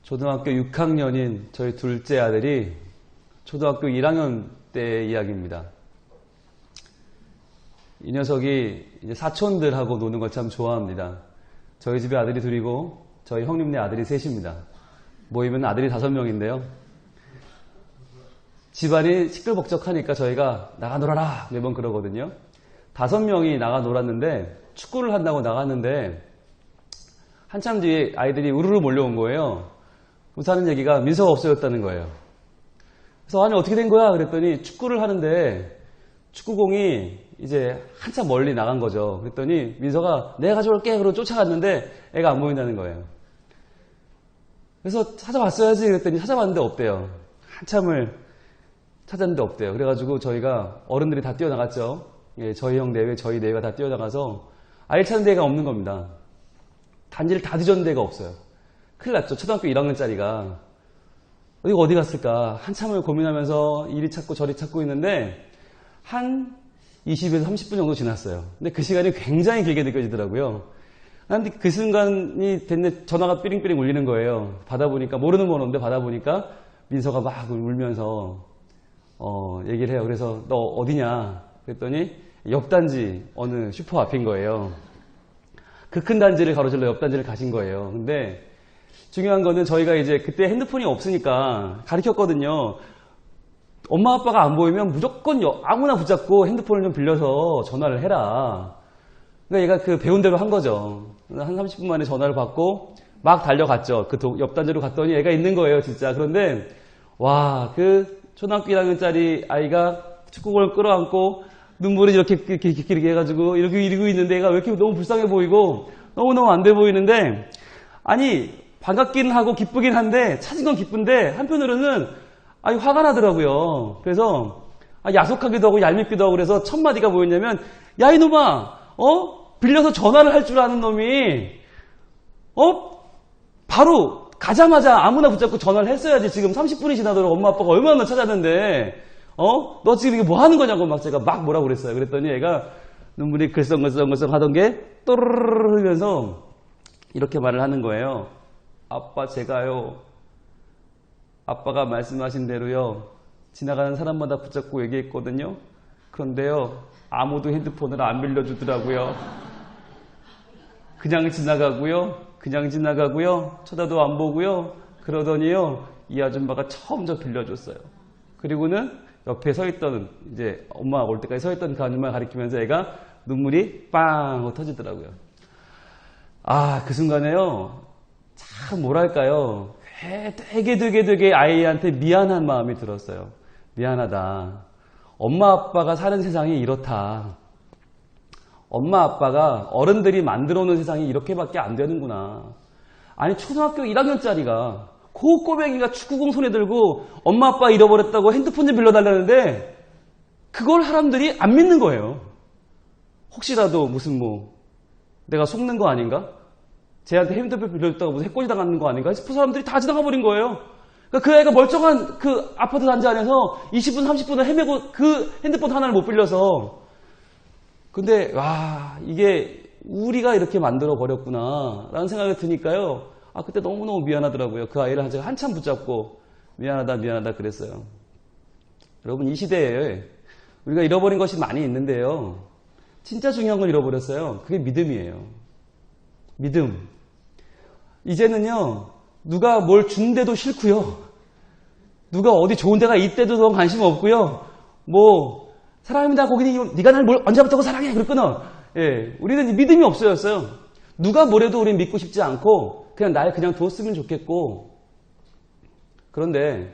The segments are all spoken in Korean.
초등학교 6학년인 저희 둘째 아들이 초등학교 1학년 때의 이야기입니다. 이 녀석이 이제 사촌들하고 노는 걸 참 좋아합니다. 저희 집에 아들이 둘이고 저희 형님네 아들이 셋입니다. 모이면 아들이 5명인데요. 집안이 시끌벅적하니까 저희가 나가 놀아라 매번 그러거든요. 5명이 나가 놀았는데 축구를 한다고 나갔는데 한참 뒤에 아이들이 우르르 몰려온 거예요. 그래서 하는 얘기가 민서가 없어졌다는 거예요. 그래서 아니 어떻게 된 거야? 그랬더니 축구를 하는데 축구공이 이제 한참 멀리 나간 거죠. 그랬더니 민서가 내가 가져올게 그러고 쫓아갔는데 애가 안 보인다는 거예요. 그래서 찾아봤어야지 그랬더니 찾아봤는데 없대요. 한참을 찾았는데 없대요. 그래가지고 저희가 어른들이 다 뛰어나갔죠. 예, 저희 형 내외 저희 내외가 다 뛰어나가서 아이 찾는 데가 없는 겁니다. 단지를 다 뒤졌는데 데가 없어요. 큰일 났죠. 초등학교 1학년짜리가 어디 갔을까 한참을 고민하면서 이리 찾고 저리 찾고 있는데 한 20에서 30분 정도 지났어요. 근데 그 시간이 굉장히 길게 느껴지더라고요. 근데 그 순간이 됐는데 전화가 삐링삐링 울리는 거예요. 받아보니까 모르는 번호인데 받아보니까 민서가 막 울면서 얘기를 해요. 그래서 너 어디냐 그랬더니 옆 단지 어느 슈퍼 앞인 거예요. 그 큰 단지를 가로질러 옆 단지를 가신 거예요. 근데 중요한 거는 저희가 이제 그때 핸드폰이 없으니까 가르쳤거든요. 엄마 아빠가 안 보이면 무조건 아무나 붙잡고 핸드폰을 좀 빌려서 전화를 해라. 그러니까 얘가 그 배운 대로 한 거죠. 한 30분 만에 전화를 받고 막 달려갔죠. 그 옆 단지로 갔더니 애가 있는 거예요, 진짜. 그런데 와, 그 초등학교 1학년짜리 아이가 축구공을 끌어안고 눈물이 이렇게 해가지고 이러고 있는데 애가 왜 이렇게 너무 불쌍해 보이고 너무너무 안 돼 보이는데 아니 반갑긴 하고 기쁘긴 한데 찾은 건 기쁜데 한편으로는 아니 화가 나더라고요. 그래서 야속하기도 하고 얄밉기도 하고 그래서 첫 마디가 뭐였냐면 야 이놈아 빌려서 전화를 할 줄 아는 놈이 바로 가자마자 아무나 붙잡고 전화를 했어야지. 지금 30분이 지나도록 엄마 아빠가 얼마나 찾았는데 너 지금 이게 뭐 하는 거냐고 막 제가 막 뭐라고 그랬어요. 그랬더니 애가 눈물이 글썽글썽글썽 하던 게 또르르르 흘리면서 이렇게 말을 하는 거예요. 아빠 제가요. 아빠가 말씀하신 대로요. 지나가는 사람마다 붙잡고 얘기했거든요. 그런데요. 아무도 핸드폰을 안 빌려주더라고요. 그냥 지나가고요. 쳐다도 안 보고요. 그러더니요. 이 아줌마가 처음 저 빌려줬어요. 그리고는 옆에 서 있던 이제 엄마가 올 때까지 서 있던 그 아줌마 가리키면서 애가 눈물이 빵 하고 터지더라고요. 그 순간에요. 참 뭐랄까요. 되게 아이한테 미안한 마음이 들었어요. 미안하다. 엄마 아빠가 사는 세상이 이렇다. 엄마 아빠가 어른들이 만들어 놓은 세상이 이렇게밖에 안 되는구나. 아니 초등학교 1학년짜리가 그 꼬맹이가 축구공 손에 들고 엄마 아빠 잃어버렸다고 핸드폰 좀 빌려달라는데 그걸 사람들이 안 믿는 거예요. 혹시라도 무슨 내가 속는 거 아닌가? 쟤한테 핸드폰 빌려줬다고 무슨 해코지 당하는 거 아닌가 싶은 사람들이 다 지나가 버린 거예요. 그러니까 그 애가 멀쩡한 그 아파트 단지 안에서 20분, 30분을 헤매고 그 핸드폰 하나를 못 빌려서 근데 이게 우리가 이렇게 만들어 버렸구나 라는 생각이 드니까요. 그때 너무너무 미안하더라고요. 그 아이를 제가 한참 붙잡고 미안하다 그랬어요. 여러분 이 시대에 우리가 잃어버린 것이 많이 있는데요. 진짜 중요한 걸 잃어버렸어요. 그게 믿음이에요. 믿음. 이제는요. 누가 뭘 준데도 싫고요. 누가 어디 좋은 데가 있대도 더 관심 없고요. 사랑합니다. 거기는 네가 날 언제부터 사랑해. 그랬구나. 예, 우리는 믿음이 없어졌어요. 누가 뭐래도 우리는 믿고 싶지 않고 그냥 날 그냥 뒀으면 좋겠고. 그런데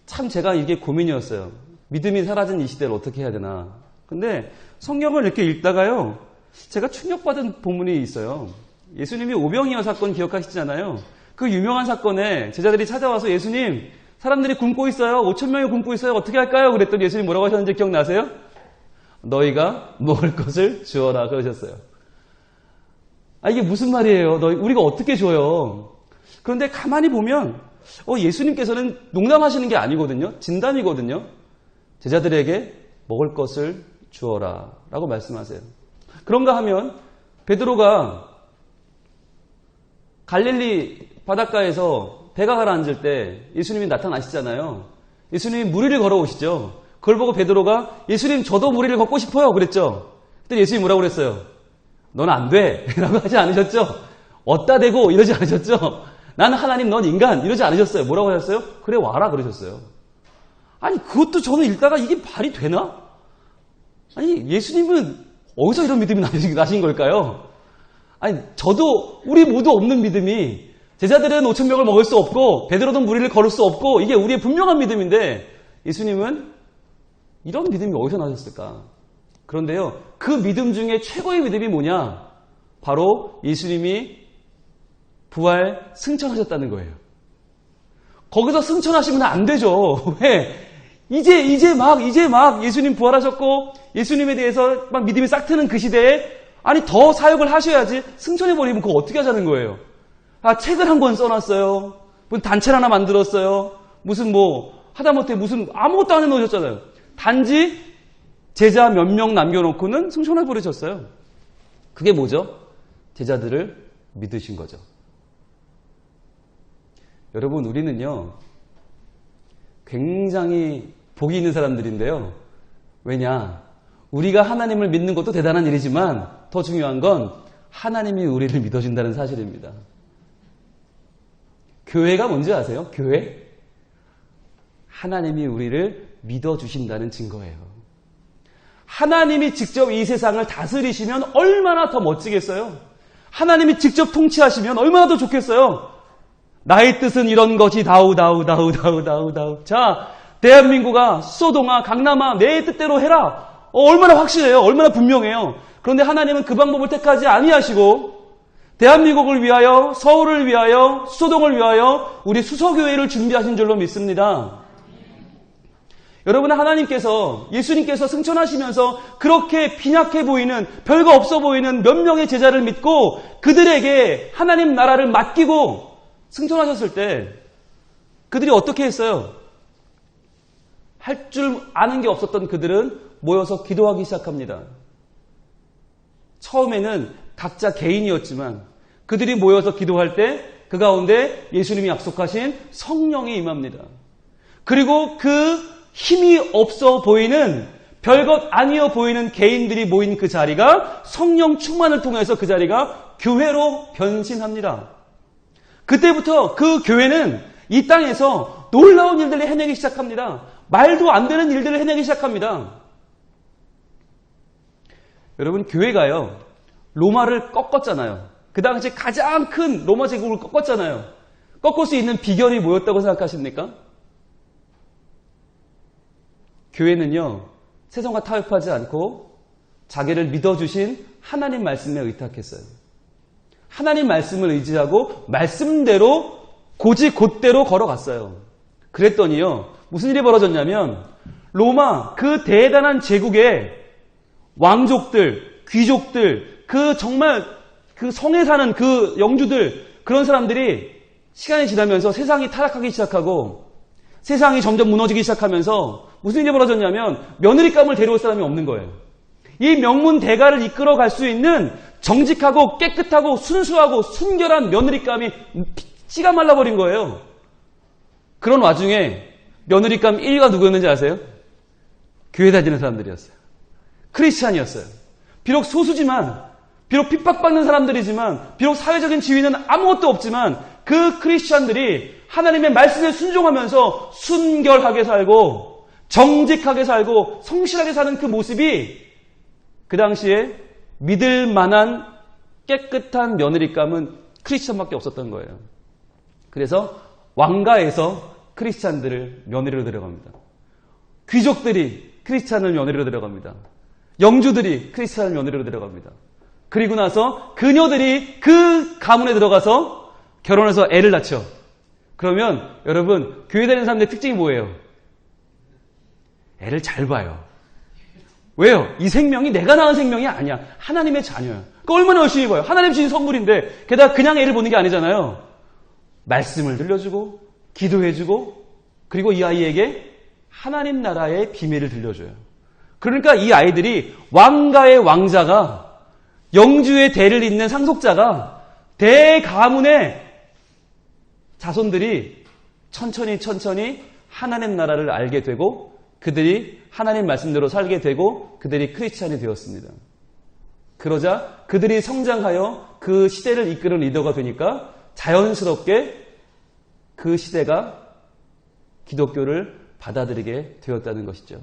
참 제가 이게 고민이었어요. 믿음이 사라진 이 시대를 어떻게 해야 되나. 근데 성경을 이렇게 읽다가요. 제가 충격받은 본문이 있어요. 예수님이 오병이어 사건 기억하시잖아요. 그 유명한 사건에 제자들이 찾아와서 예수님 사람들이 굶고 있어요. 5,000명이 굶고 있어요. 어떻게 할까요? 그랬더니 예수님 뭐라고 하셨는지 기억나세요? 너희가 먹을 것을 주어라 그러셨어요. 이게 무슨 말이에요? 우리가 어떻게 줘요? 그런데 가만히 보면 예수님께서는 농담하시는 게 아니거든요. 진담이거든요. 제자들에게 먹을 것을 주어라 라고 말씀하세요. 그런가 하면 베드로가 갈릴리 바닷가에서 배가 가라앉을 때 예수님이 나타나시잖아요. 예수님이 물 위를 걸어오시죠. 그걸 보고 베드로가 예수님 저도 물 위를 걷고 싶어요 그랬죠. 그때 예수님이 뭐라고 그랬어요? 넌 안 돼 라고 하지 않으셨죠? 어따 대고 이러지 않으셨죠? 나는 하나님 넌 인간 이러지 않으셨어요. 뭐라고 하셨어요? 그래 와라 그러셨어요. 아니 그것도 저는 읽다가 이게 말이 되나? 아니 예수님은 어디서 이런 믿음이 나신 걸까요? 아니 저도 우리 모두 없는 믿음이 제자들은 5,000명을 먹을 수 없고 베드로는 물 위를 걸을 수 없고 이게 우리의 분명한 믿음인데 예수님은 이런 믿음이 어디서 나셨을까? 그런데요 그 믿음 중에 최고의 믿음이 뭐냐? 바로 예수님이 부활 승천하셨다는 거예요. 거기서 승천하시면 안 되죠. 왜? 이제 막 예수님 부활하셨고 예수님에 대해서 막 믿음이 싹 트는 그 시대에 아니 더 사역을 하셔야지 승천해버리면 그거 어떻게 하자는 거예요. 아 책을 한 권 써놨어요. 무슨 단체를 하나 만들었어요. 무슨 뭐 하다못해 무슨 아무것도 안 해놓으셨잖아요. 단지 제자 몇 명 남겨놓고는 승천해버리셨어요. 그게 뭐죠? 제자들을 믿으신 거죠. 여러분 우리는요 굉장히 복이 있는 사람들인데요. 왜냐? 우리가 하나님을 믿는 것도 대단한 일이지만 더 중요한 건 하나님이 우리를 믿어준다는 사실입니다. 교회가 뭔지 아세요? 교회? 하나님이 우리를 믿어주신다는 증거예요. 하나님이 직접 이 세상을 다스리시면 얼마나 더 멋지겠어요? 하나님이 직접 통치하시면 얼마나 더 좋겠어요? 나의 뜻은 이런 것이 다우. 자, 대한민국아, 수도동아, 강남아, 내 뜻대로 해라. 얼마나 확실해요. 얼마나 분명해요. 그런데 하나님은 그 방법을 택하지 아니하시고 대한민국을 위하여, 서울을 위하여, 수도동을 위하여 우리 수서교회를 준비하신 줄로 믿습니다. 여러분 하나님께서 예수님께서 승천하시면서 그렇게 빈약해 보이는 별거 없어 보이는 몇 명의 제자를 믿고 그들에게 하나님 나라를 맡기고 승천하셨을 때 그들이 어떻게 했어요? 할 줄 아는 게 없었던 그들은 모여서 기도하기 시작합니다. 처음에는 각자 개인이었지만 그들이 모여서 기도할 때 그 가운데 예수님이 약속하신 성령이 임합니다. 그리고 그 힘이 없어 보이는 별것 아니어 보이는 개인들이 모인 그 자리가 성령 충만을 통해서 그 자리가 교회로 변신합니다. 그때부터 그 교회는 이 땅에서 놀라운 일들을 해내기 시작합니다. 말도 안 되는 일들을 해내기 시작합니다. 여러분 교회가요 로마를 꺾었잖아요. 그 당시 가장 큰 로마 제국을 꺾었잖아요. 꺾을 수 있는 비결이 뭐였다고 생각하십니까? 교회는요 세상과 타협하지 않고 자기를 믿어주신 하나님 말씀에 의탁했어요. 하나님 말씀을 의지하고 말씀대로 곧대로 걸어갔어요. 그랬더니요 무슨 일이 벌어졌냐면 로마 그 대단한 제국의 왕족들, 귀족들, 그 정말 그 성에 사는 그 영주들 그런 사람들이 시간이 지나면서 세상이 타락하기 시작하고 세상이 점점 무너지기 시작하면서 무슨 일이 벌어졌냐면 며느리감을 데려올 사람이 없는 거예요. 이 명문 대가를 이끌어갈 수 있는 정직하고 깨끗하고 순수하고 순결한 며느리감이 씨가 말라버린 거예요. 그런 와중에 며느리감 1위가 누구였는지 아세요? 교회 다니는 사람들이었어요. 크리스찬이었어요. 비록 소수지만 비록 핍박받는 사람들이지만 비록 사회적인 지위는 아무것도 없지만 그 크리스찬들이 하나님의 말씀에 순종하면서 순결하게 살고 정직하게 살고 성실하게 사는 그 모습이 그 당시에 믿을 만한 깨끗한 며느리감은 크리스찬밖에 없었던 거예요. 그래서 왕가에서 크리스찬들을 며느리로 데려갑니다. 귀족들이 크리스찬을 며느리로 데려갑니다. 영주들이 크리스찬을 며느리로 데려갑니다. 그리고 나서 그녀들이 그 가문에 들어가서 결혼해서 애를 낳죠. 그러면 여러분 교회 다니는 사람들의 특징이 뭐예요? 애를 잘 봐요. 왜요? 이 생명이 내가 낳은 생명이 아니야. 하나님의 자녀야. 그러니까 얼마나 열심히 봐요. 하나님 주신 선물인데 게다가 그냥 애를 보는 게 아니잖아요. 말씀을 들려주고 기도해주고 그리고 이 아이에게 하나님 나라의 비밀을 들려줘요. 그러니까 이 아이들이 왕가의 왕자가 영주의 대를 잇는 상속자가 대가문의 자손들이 천천히 하나님 나라를 알게 되고 그들이 하나님 말씀대로 살게 되고 그들이 크리스찬이 되었습니다. 그러자 그들이 성장하여 그 시대를 이끄는 리더가 되니까 자연스럽게 그 시대가 기독교를 받아들이게 되었다는 것이죠.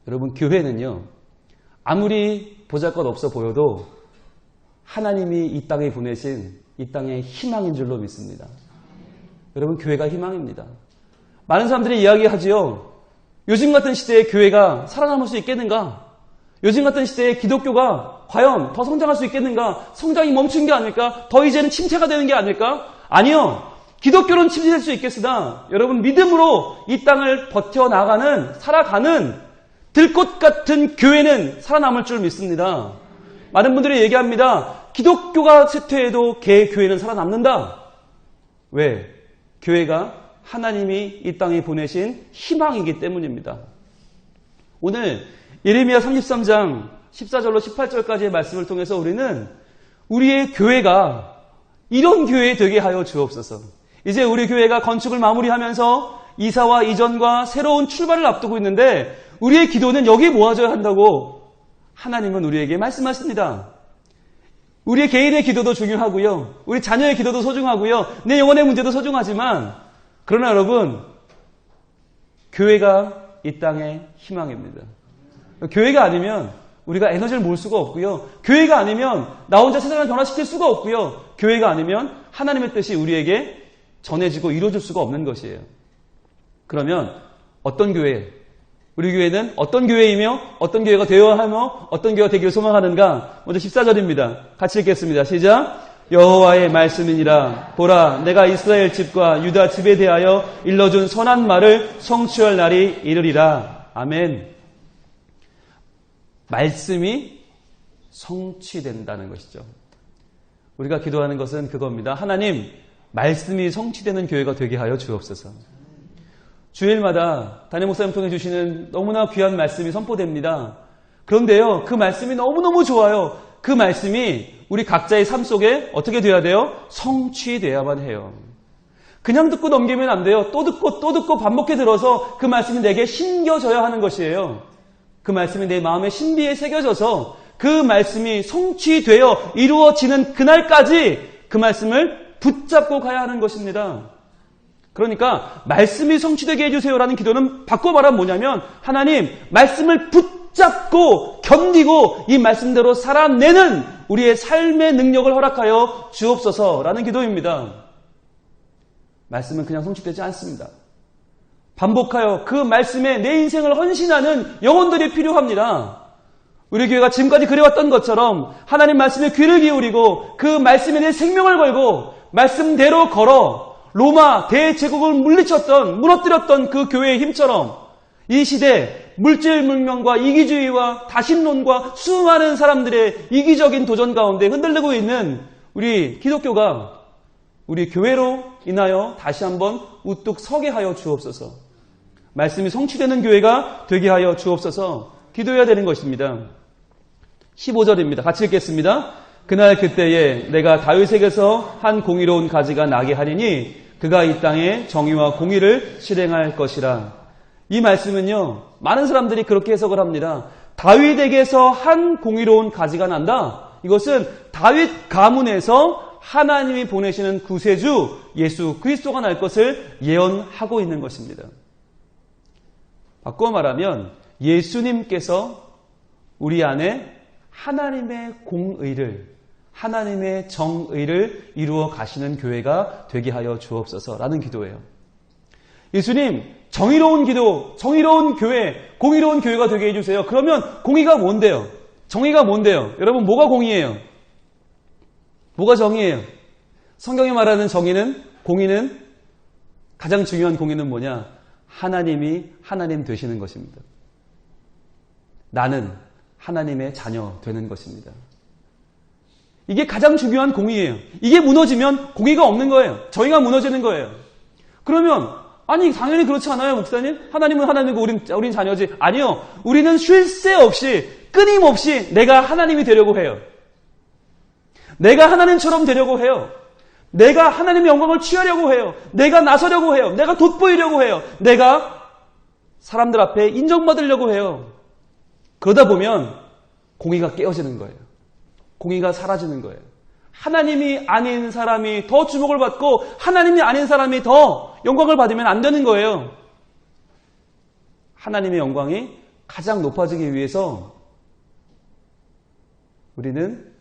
여러분, 교회는요, 아무리 보잘것없어 보여도 하나님이 이 땅에 보내신 이 땅의 희망인 줄로 믿습니다. 여러분, 교회가 희망입니다. 많은 사람들이 이야기하지요. 요즘 같은 시대에 교회가 살아남을 수 있겠는가? 요즘 같은 시대에 기독교가 과연 더 성장할 수 있겠는가? 성장이 멈춘 게 아닐까? 더 이제는 침체가 되는 게 아닐까? 아니요. 기독교는 침체될 수 있겠으나 여러분, 믿음으로 이 땅을 버텨나가는, 살아가는 들꽃 같은 교회는 살아남을 줄 믿습니다. 많은 분들이 얘기합니다. 기독교가 쇠퇴해도 개교회는 살아남는다. 왜? 교회가 하나님이 이 땅에 보내신 희망이기 때문입니다. 오늘 예레미야 33장 14절로 18절까지의 말씀을 통해서 우리는 우리의 교회가 이런 교회 되게 하여 주옵소서. 이제 우리 교회가 건축을 마무리하면서 이사와 이전과 새로운 출발을 앞두고 있는데 우리의 기도는 여기에 모아져야 한다고 하나님은 우리에게 말씀하십니다. 우리의 개인의 기도도 중요하고요. 우리 자녀의 기도도 소중하고요. 내 영혼의 문제도 소중하지만 그러나 여러분, 교회가 이 땅의 희망입니다. 교회가 아니면 우리가 에너지를 모을 수가 없고요. 교회가 아니면 나 혼자 세상을 변화시킬 수가 없고요. 교회가 아니면 하나님의 뜻이 우리에게 전해지고 이루어질 수가 없는 것이에요. 그러면 어떤 교회, 우리 교회는 어떤 교회이며 어떤 교회가 되어야 하며 어떤 교회가 되기를 소망하는가? 먼저 14절입니다. 같이 읽겠습니다. 시작. 여호와의 말씀이니라. 보라, 내가 이스라엘 집과 유다 집에 대하여 일러준 선한 말을 성취할 날이 이르리라. 아멘. 말씀이 성취된다는 것이죠. 우리가 기도하는 것은 그겁니다. 하나님, 말씀이 성취되는 교회가 되게 하여 주옵소서. 주일마다 담임 목사님 통해 주시는 너무나 귀한 말씀이 선포됩니다. 그런데요, 그 말씀이 너무너무 좋아요. 그 말씀이 우리 각자의 삶 속에 어떻게 돼야 돼요? 성취돼야만 해요. 그냥 듣고 넘기면 안 돼요. 또 듣고 반복해 들어서 그 말씀이 내게 심겨져야 하는 것이에요. 그 말씀이 내 마음의 신비에 새겨져서 그 말씀이 성취되어 이루어지는 그날까지 그 말씀을 붙잡고 가야 하는 것입니다. 그러니까 말씀이 성취되게 해주세요라는 기도는 바꿔 말하면 뭐냐면 하나님, 말씀을 붙잡고 견디고 이 말씀대로 살아내는 우리의 삶의 능력을 허락하여 주옵소서라는 기도입니다. 말씀은 그냥 성취되지 않습니다. 반복하여 그 말씀에 내 인생을 헌신하는 영혼들이 필요합니다. 우리 교회가 지금까지 그래왔던 것처럼 하나님 말씀에 귀를 기울이고 그 말씀에 내 생명을 걸고 말씀대로 걸어 로마 대제국을 무너뜨렸던 그 교회의 힘처럼 이 시대 물질 문명과 이기주의와 다신론과 수많은 사람들의 이기적인 도전 가운데 흔들리고 있는 우리 기독교가 우리 교회로 인하여 다시 한번 우뚝 서게 하여 주옵소서. 말씀이 성취되는 교회가 되게 하여 주옵소서. 기도해야 되는 것입니다. 15절입니다. 같이 읽겠습니다. 그날 그때에 내가 다윗에게서 한 공의로운 가지가 나게 하리니 그가 이 땅에 정의와 공의를 실행할 것이라. 이 말씀은요, 많은 사람들이 그렇게 해석을 합니다. 다윗에게서 한 공의로운 가지가 난다. 이것은 다윗 가문에서 하나님이 보내시는 구세주 예수 그리스도가 날 것을 예언하고 있는 것입니다. 바꿔 말하면 예수님께서 우리 안에 하나님의 공의를, 하나님의 정의를 이루어 가시는 교회가 되게 하여 주옵소서라는 기도예요. 예수님, 정의로운 기도, 정의로운 교회, 공의로운 교회가 되게 해주세요. 그러면 공의가 뭔데요? 정의가 뭔데요? 여러분, 뭐가 공의예요? 뭐가 정의예요? 성경이 말하는 정의는, 공의는, 가장 중요한 공의는 뭐냐? 하나님이 하나님 되시는 것입니다. 나는 하나님의 자녀 되는 것입니다. 이게 가장 중요한 공의예요. 이게 무너지면 공의가 없는 거예요. 정의가 무너지는 거예요. 그러면 아니 당연히 그렇지 않아요, 목사님? 하나님은 하나님이고 우린 자녀지. 아니요. 우리는 쉴 새 없이 끊임없이 내가 하나님이 되려고 해요. 내가 하나님처럼 되려고 해요. 내가 하나님의 영광을 취하려고 해요. 내가 나서려고 해요. 내가 돋보이려고 해요. 내가 사람들 앞에 인정받으려고 해요. 그러다 보면 공의가 깨어지는 거예요. 공의가 사라지는 거예요. 하나님이 아닌 사람이 더 주목을 받고 하나님이 아닌 사람이 더 영광을 받으면 안 되는 거예요. 하나님의 영광이 가장 높아지기 위해서 우리는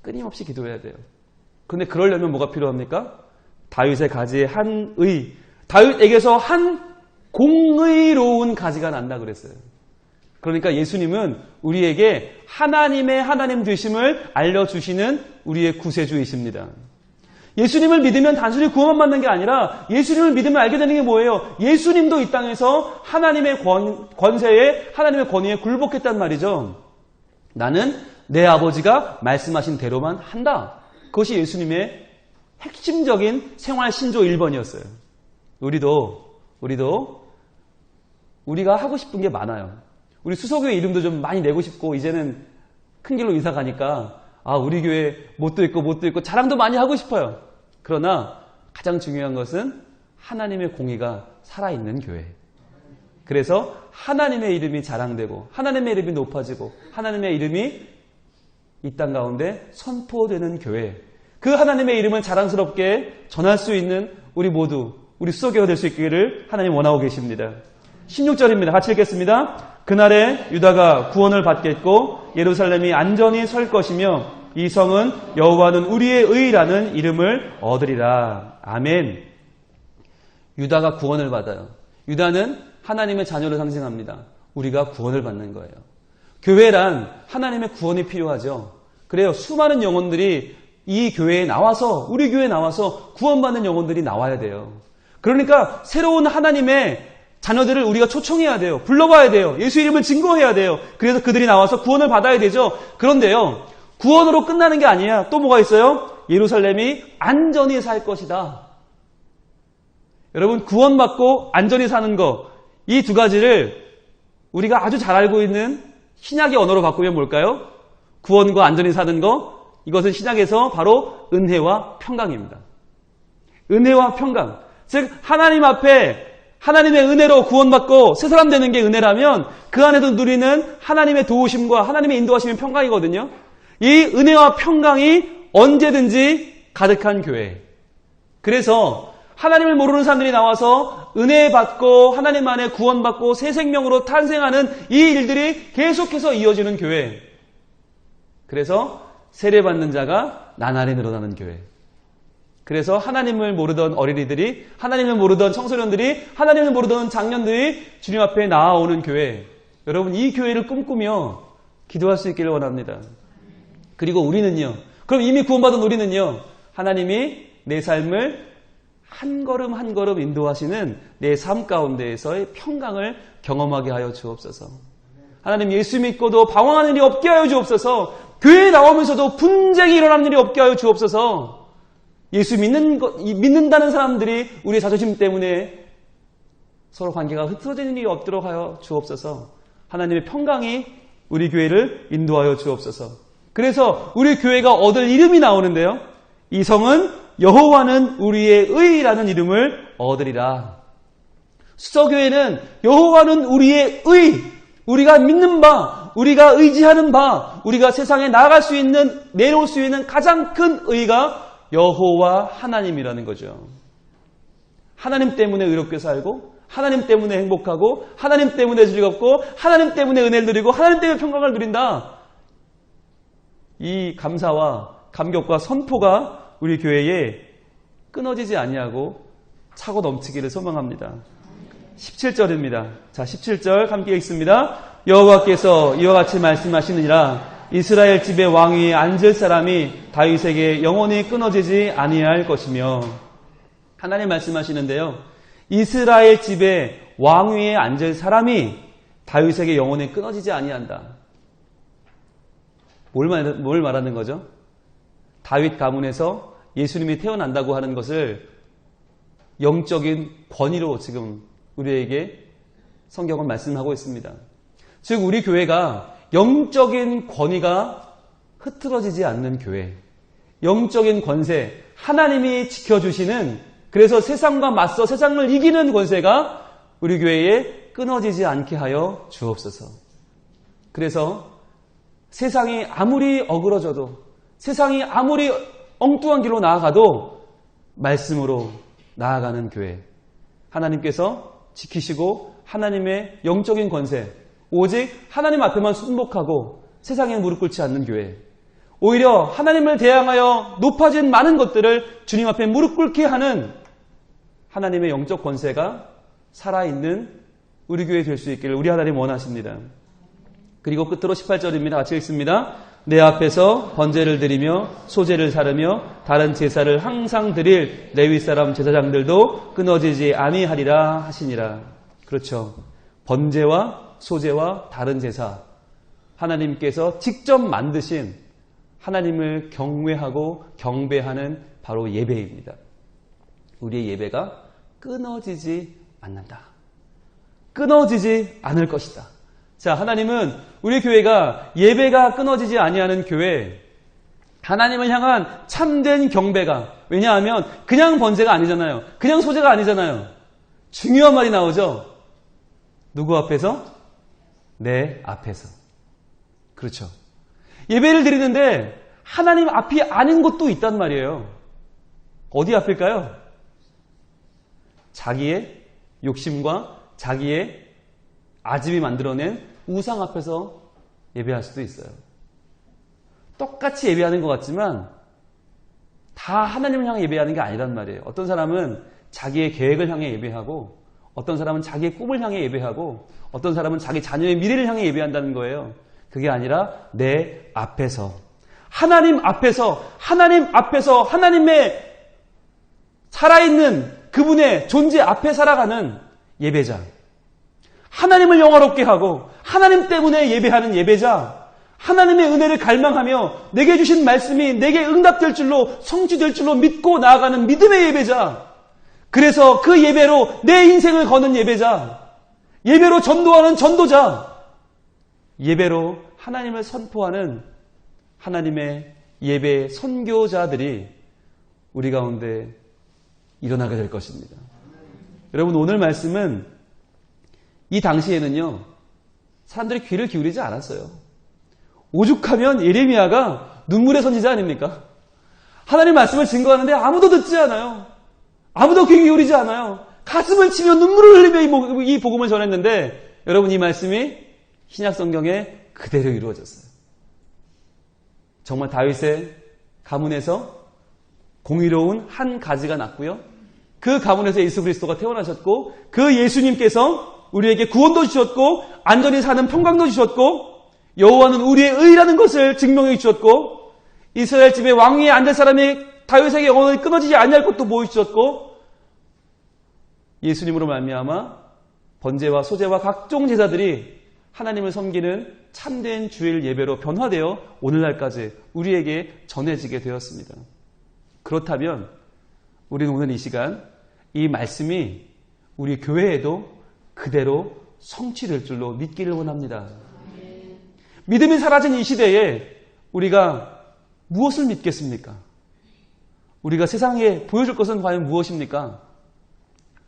끊임없이 기도해야 돼요. 그런데 그러려면 뭐가 필요합니까? 다윗의 가지에 한 의, 다윗에게서 한 공의로운 가지가 난다 그랬어요. 그러니까 예수님은 우리에게 하나님의 하나님 되심을 알려주시는 우리의 구세주이십니다. 예수님을 믿으면 단순히 구원만 받는 게 아니라 예수님을 믿으면 알게 되는 게 뭐예요? 예수님도 이 땅에서 하나님의 권세에 하나님의 권위에 굴복했단 말이죠. 나는 내 아버지가 말씀하신 대로만 한다. 그것이 예수님의 핵심적인 생활 신조 1번이었어요. 우리가 하고 싶은 게 많아요. 우리 수서교회 이름도 좀 많이 내고 싶고 이제는 큰 길로 이사 가니까 우리 교회 못도 있고 자랑도 많이 하고 싶어요. 그러나 가장 중요한 것은 하나님의 공의가 살아있는 교회. 그래서 하나님의 이름이 자랑되고 하나님의 이름이 높아지고 하나님의 이름이 이 땅 가운데 선포되는 교회. 그 하나님의 이름을 자랑스럽게 전할 수 있는 우리 모두 우리 수서교회가 될 수 있기를 하나님 원하고 계십니다. 16절입니다. 같이 읽겠습니다. 그날에 유다가 구원을 받겠고 예루살렘이 안전히 설 것이며 이 성은 여호와는 우리의 의라는 이름을 얻으리라. 아멘. 유다가 구원을 받아요. 유다는 하나님의 자녀를 상징합니다. 우리가 구원을 받는 거예요. 교회란 하나님의 구원이 필요하죠. 그래요. 수많은 영혼들이 이 교회에 나와서 우리 교회에 나와서 구원받는 영혼들이 나와야 돼요. 그러니까 새로운 하나님의 자녀들을 우리가 초청해야 돼요. 불러봐야 돼요. 예수 이름을 증거해야 돼요. 그래서 그들이 나와서 구원을 받아야 되죠. 그런데요. 구원으로 끝나는 게 아니야. 또 뭐가 있어요? 예루살렘이 안전히 살 것이다. 여러분 구원받고 안전히 사는 거 이 두 가지를 우리가 아주 잘 알고 있는 신약의 언어로 바꾸면 뭘까요? 구원과 안전히 사는 거 이것은 신약에서 바로 은혜와 평강입니다. 은혜와 평강. 즉 하나님 앞에 하나님의 은혜로 구원받고 새 사람 되는 게 은혜라면 그 안에도 누리는 하나님의 도우심과 하나님의 인도하심이 평강이거든요. 이 은혜와 평강이 언제든지 가득한 교회. 그래서 하나님을 모르는 사람들이 나와서 은혜 받고 하나님 안에 구원받고 새 생명으로 탄생하는 이 일들이 계속해서 이어지는 교회. 그래서 세례받는 자가 나날이 늘어나는 교회. 그래서 하나님을 모르던 어린이들이, 하나님을 모르던 청소년들이, 하나님을 모르던 장년들이 주님 앞에 나아오는 교회. 여러분 이 교회를 꿈꾸며 기도할 수 있기를 원합니다. 그리고 우리는요. 그럼 이미 구원받은 우리는요. 하나님이 내 삶을 한 걸음 한 걸음 인도하시는 내 삶 가운데에서의 평강을 경험하게 하여 주옵소서. 하나님 예수 믿고도 방황하는 일이 없게 하여 주옵소서. 교회에 나오면서도 분쟁이 일어나는 일이 없게 하여 주옵소서. 예수 믿는다는 사람들이 우리의 자존심 때문에 서로 관계가 흐트러지는 일이 없도록 하여 주옵소서. 하나님의 평강이 우리 교회를 인도하여 주옵소서. 그래서 우리 교회가 얻을 이름이 나오는데요. 이 성은 여호와는 우리의 의라는 이름을 얻으리라. 수서교회는 여호와는 우리의 의, 우리가 믿는 바, 우리가 의지하는 바, 우리가 세상에 나아갈 수 있는, 내려올 수 있는 가장 큰 의가 여호와 하나님이라는 거죠. 하나님 때문에 의롭게 살고 하나님 때문에 행복하고 하나님 때문에 즐겁고 하나님 때문에 은혜를 누리고 하나님 때문에 평강을 누린다. 이 감사와 감격과 선포가 우리 교회에 끊어지지 아니하고 차고 넘치기를 소망합니다. 17절입니다. 자, 17절 함께 읽습니다. 여호와께서 이와 같이 말씀하시느니라. 이스라엘 집의 왕위에 앉을 사람이 다윗에게 영원히 끊어지지 아니할 것이며. 하나님 말씀하시는데요. 이스라엘 집의 왕위에 앉을 사람이 다윗에게 영원히 끊어지지 아니한다. 뭘 말하는 거죠? 다윗 가문에서 예수님이 태어난다고 하는 것을 영적인 권위로 지금 우리에게 성경은 말씀하고 있습니다. 즉 우리 교회가 영적인 권위가 흐트러지지 않는 교회, 영적인 권세, 하나님이 지켜주시는, 그래서 세상과 맞서 세상을 이기는 권세가 우리 교회에 끊어지지 않게 하여 주옵소서. 그래서 세상이 아무리 어그러져도, 세상이 아무리 엉뚱한 길로 나아가도 말씀으로 나아가는 교회, 하나님께서 지키시고 하나님의 영적인 권세, 오직 하나님 앞에만 순복하고 세상에 무릎 꿇지 않는 교회, 오히려 하나님을 대항하여 높아진 많은 것들을 주님 앞에 무릎 꿇게 하는 하나님의 영적 권세가 살아있는 우리 교회 될 수 있기를 우리 하나님 원하십니다. 그리고 끝으로 18절입니다. 같이 읽습니다. 내 앞에서 번제를 드리며 소제를 사르며 다른 제사를 항상 드릴 레위 사람 제사장들도 끊어지지 아니하리라 하시니라. 그렇죠. 번제와 소제와 다른 제사, 하나님께서 직접 만드신 하나님을 경외하고 경배하는 바로 예배입니다. 우리의 예배가 끊어지지 않는다. 끊어지지 않을 것이다. 자, 하나님은 우리 교회가 예배가 끊어지지 아니하는 교회, 하나님을 향한 참된 경배가, 왜냐하면 그냥 번제가 아니잖아요. 그냥 소제가 아니잖아요. 중요한 말이 나오죠. 누구 앞에서? 내 앞에서. 그렇죠. 예배를 드리는데 하나님 앞이 아닌 곳도 있단 말이에요. 어디 앞일까요? 자기의 욕심과 자기의 아집이 만들어낸 우상 앞에서 예배할 수도 있어요. 똑같이 예배하는 것 같지만 다 하나님을 향해 예배하는 게 아니란 말이에요. 어떤 사람은 자기의 계획을 향해 예배하고, 어떤 사람은 자기의 꿈을 향해 예배하고, 어떤 사람은 자기 자녀의 미래를 향해 예배한다는 거예요. 그게 아니라 내 앞에서, 하나님 앞에서, 하나님의 살아있는 그분의 존재 앞에 살아가는 예배자, 하나님을 영화롭게 하고 하나님 때문에 예배하는 예배자, 하나님의 은혜를 갈망하며 내게 주신 말씀이 내게 응답될 줄로, 성취될 줄로 믿고 나아가는 믿음의 예배자, 그래서 그 예배로 내 인생을 거는 예배자, 예배로 전도하는 전도자, 예배로 하나님을 선포하는 하나님의 예배 선교자들이 우리 가운데 일어나게 될 것입니다. 여러분, 오늘 말씀은 이 당시에는요, 사람들이 귀를 기울이지 않았어요. 오죽하면 예레미야가 눈물의 선지자 아닙니까? 하나님 말씀을 증거하는데 아무도 듣지 않아요. 아무도 귀 기울이지 않아요. 가슴을 치며 눈물을 흘리며 이 복음을 전했는데, 여러분, 이 말씀이 신약 성경에 그대로 이루어졌어요. 정말 다윗의 가문에서 공의로운 한 가지가 났고요, 그 가문에서 예수 그리스도가 태어나셨고, 그 예수님께서 우리에게 구원도 주셨고 안전히 사는 평강도 주셨고, 여호와는 우리의 의라는 것을 증명해 주셨고, 이스라엘 집에 왕위에 앉을 사람이 다윗에게 영원히 끊어지지 아니할 것도 보여주셨고, 예수님으로 말미암아 번제와 소제와 각종 제사들이 하나님을 섬기는 참된 주일 예배로 변화되어 오늘날까지 우리에게 전해지게 되었습니다. 그렇다면 우리는 오늘 이 시간 이 말씀이 우리 교회에도 그대로 성취될 줄로 믿기를 원합니다. 믿음이 사라진 이 시대에 우리가 무엇을 믿겠습니까? 우리가 세상에 보여줄 것은 과연 무엇입니까?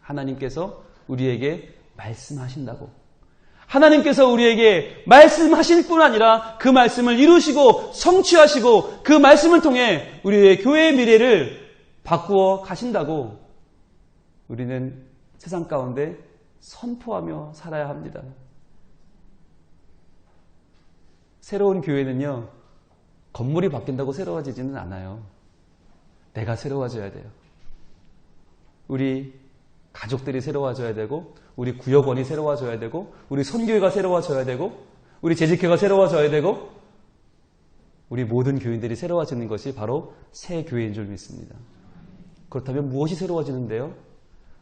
하나님께서 우리에게 말씀하신다고, 하나님께서 우리에게 말씀하실 뿐 아니라 그 말씀을 이루시고 성취하시고 그 말씀을 통해 우리의 교회의 미래를 바꾸어 가신다고 우리는 세상 가운데 선포하며 살아야 합니다. 새로운 교회는요, 건물이 바뀐다고 새로워지지는 않아요. 내가 새로워져야 돼요. 우리 가족들이 새로워져야 되고, 우리 구역원이 새로워져야 되고, 우리 선교회가 새로워져야 되고, 우리 재직회가 새로워져야 되고, 우리 모든 교인들이 새로워지는 것이 바로 새 교회인 줄 믿습니다. 그렇다면 무엇이 새로워지는데요?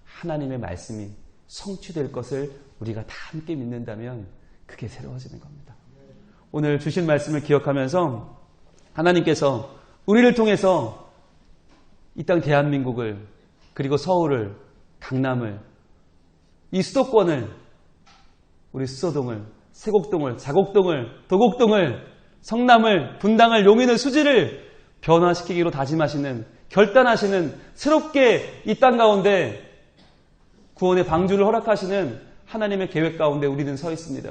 하나님의 말씀이 성취될 것을 우리가 다 함께 믿는다면 그게 새로워지는 겁니다. 오늘 주신 말씀을 기억하면서 하나님께서 우리를 통해서 이 땅 대한민국을, 그리고 서울을, 강남을, 이 수도권을, 우리 수서동을, 세곡동을, 자곡동을, 도곡동을, 성남을, 분당을, 용인을, 수지를 변화시키기로 다짐하시는, 결단하시는, 새롭게 이 땅 가운데 구원의 방주를 허락하시는 하나님의 계획 가운데 우리는 서 있습니다.